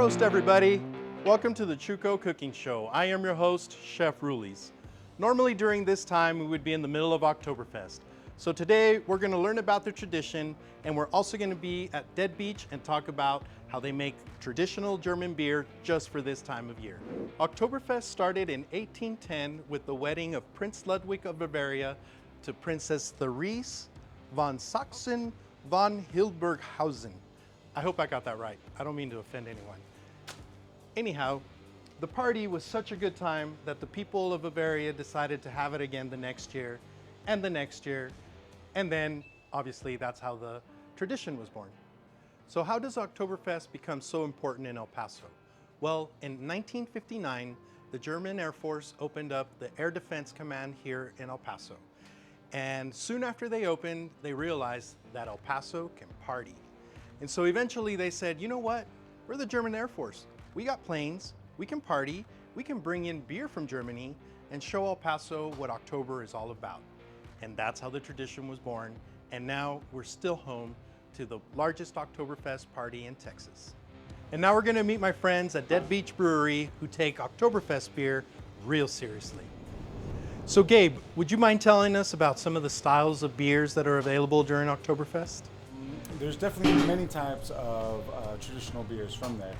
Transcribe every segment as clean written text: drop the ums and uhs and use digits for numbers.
Prost, everybody. Welcome to the Chuco Cooking Show. I am your host, Chef Rulis. Normally during this time, we would be in the middle of Oktoberfest. So today, we're gonna learn about the tradition, and we're also gonna be at DeadBeach and talk about how they make traditional German beer just for this time of year. Oktoberfest started in 1810 with the wedding of Prince Ludwig of Bavaria to Princess Therese von Saches Hildburghausen. I hope I got that right. I don't mean to offend anyone. Anyhow, the party was such a good time that the people of Bavaria decided to have it again the next year, and the next year, and then obviously that's how the tradition was born. So how does Oktoberfest become so important in El Paso? Well, in 1959, the German Air Force opened up the Air Defense Command here in El Paso. And soon after they opened, they realized that El Paso can party. And so eventually they said, you know what? We're the German Air Force. We got planes, we can party, we can bring in beer from Germany and show El Paso what October is all about. And that's how the tradition was born. And now we're still home to the largest Oktoberfest party in Texas. And now we're gonna meet my friends at DeadBeach Brewery who take Oktoberfest beer real seriously. So Gabe, would you mind telling us about some of the styles of beers that are available during Oktoberfest? There's definitely many types of traditional beers from there.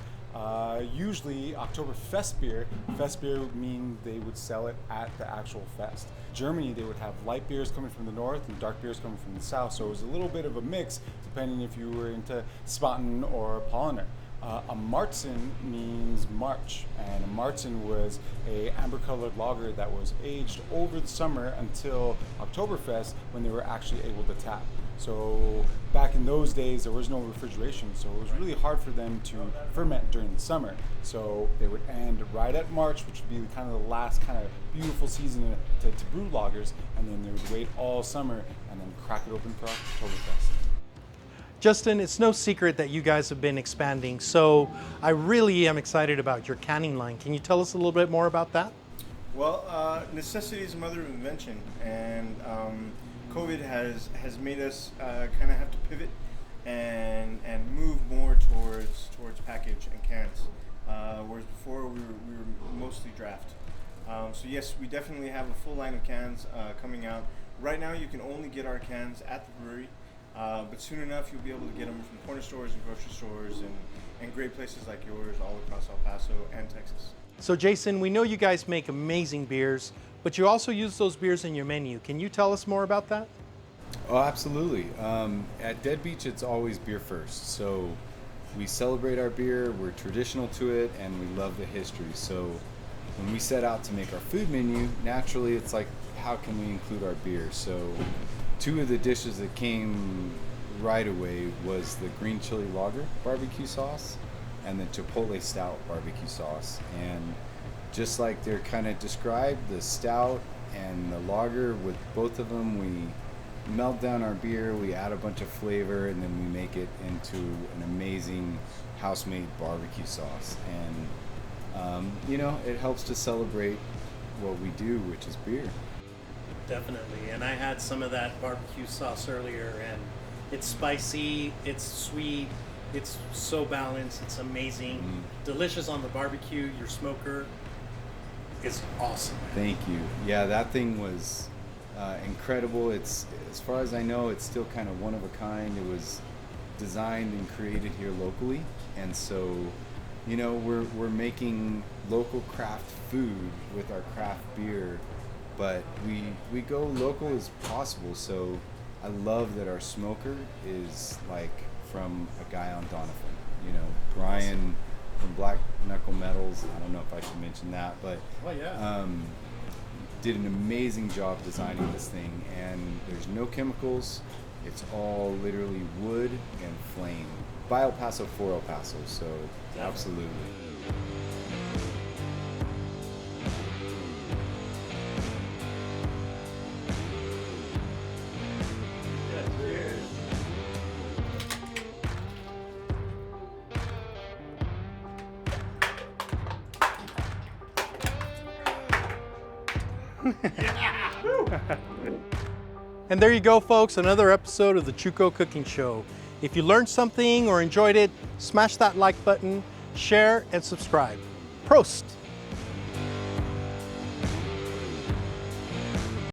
Usually Oktoberfest beer, fest beer would mean they would sell it at the actual fest. Germany, they would have light beers coming from the north and dark beers coming from the south, so it was a little bit of a mix depending if you were into Spaten or Paulaner. A Marzen means March, and a Marzen was a amber-colored lager that was aged over the summer until Oktoberfest when they were actually able to tap. So back in those days, there was no refrigeration, so it was really hard for them to ferment during the summer. So they would end right at March, which would be kind of the last kind of beautiful season to brew lagers, and then they would wait all summer and then crack it open for Oktoberfest. Justin, it's no secret that you guys have been expanding, so I really am excited about your canning line. Can you tell us a little bit more about that? Well, necessity is the mother of invention, and COVID has made us kind of have to pivot and move more towards package and cans, whereas before we were mostly draft. So yes, we definitely have a full line of cans coming out. Right now, you can only get our cans at the brewery. But soon enough, you'll be able to get them from corner stores and grocery stores and great places like yours all across El Paso and Texas. So Jason, we know you guys make amazing beers, but you also use those beers in your menu. Can you tell us more about that? Oh, absolutely. At DeadBeach, it's always beer first. So we celebrate our beer, we're traditional to it, and we love the history. So when we set out to make our food menu, naturally it's like, how can we include our beer? So two of the dishes that came right away was the green chili lager barbecue sauce and the chipotle stout barbecue sauce. And just like they're kind of described, the stout and the lager, with both of them, we melt down our beer, we add a bunch of flavor, and then we make it into an amazing house-made barbecue sauce. And you know, it helps to celebrate what we do, which is beer. Definitely, and I had some of that barbecue sauce earlier, and it's spicy, it's sweet, it's so balanced, it's amazing, delicious on the barbecue. Your smoker is awesome. Thank you. Yeah, that thing was incredible. It's, as far as I know, it's still kind of one of a kind. It was designed and created here locally, and so, you know, we're making local craft food with our craft beer, but we go local as possible. So I love that our smoker is like from a guy on Donovan, you know, Brian from Black Knuckle Metals. I don't know if I should mention that, but did an amazing job designing this thing, and there's no chemicals. It's all literally wood and flame. By El Paso for El Paso, so absolutely. And there you go, folks, another episode of the Chuco Cooking Show. If you learned something or enjoyed it, smash that like button share, and subscribe. Prost!